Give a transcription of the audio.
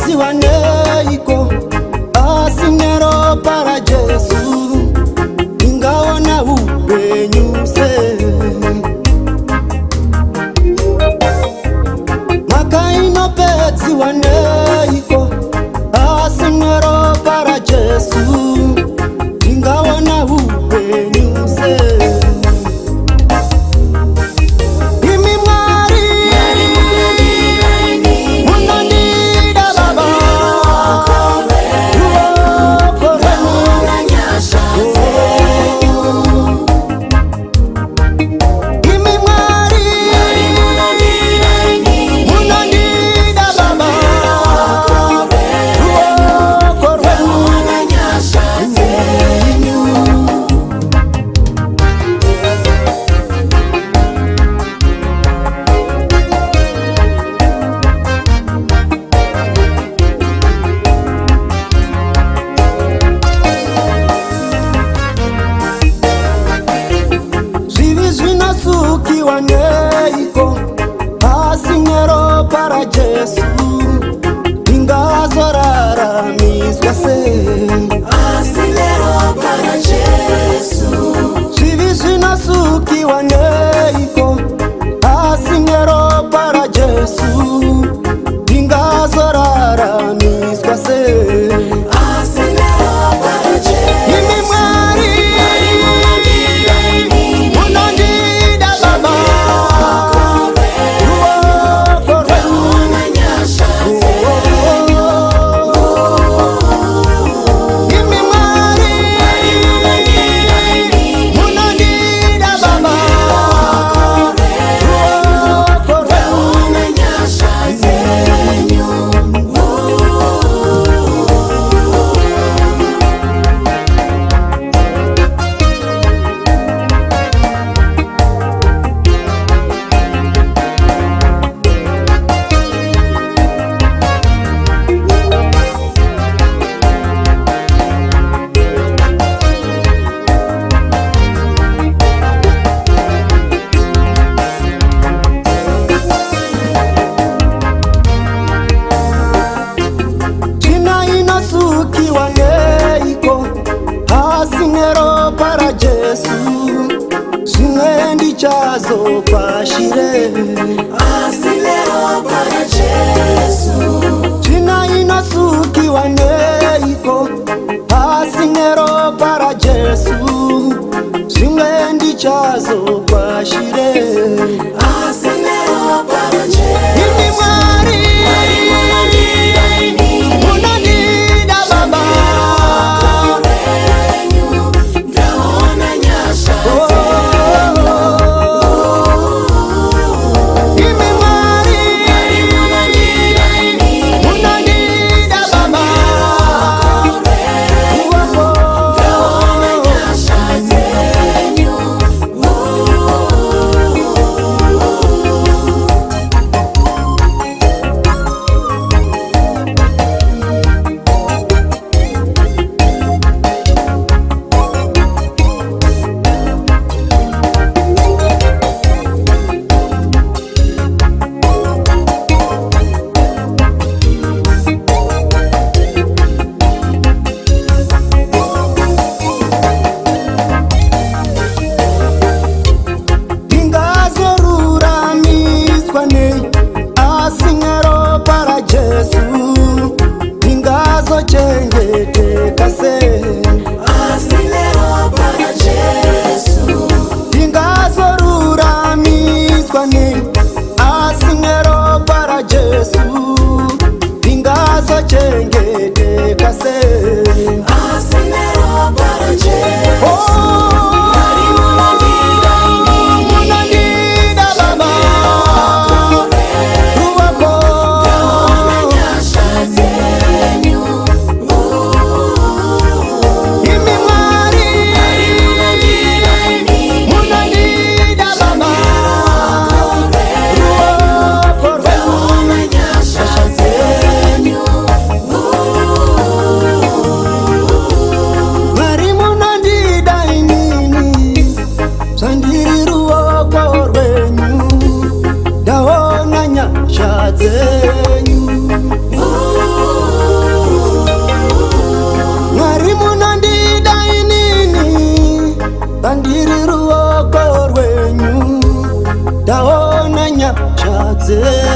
Inopedziwa neiko asinero para Jesu ingaona upenyu se Mhaka inopedziwa neiko asinero para Jesu ingaona upenyu se Sukiwa neiko asinero para Jesu ingazorara misgase asinero para Jesu Shivishina sukiwa neiko asinero para Jesu ingazorara misgase asinero para Jesu Sukiwa neiko asinero para Jesu Shingendi chazo pashire asinero para Jesu China inasukiwa neiko asinero para Jesu Shingendi chazo pashire asinero para Jesu randiri ruoko rwenyu ndaona nyasha dzenyu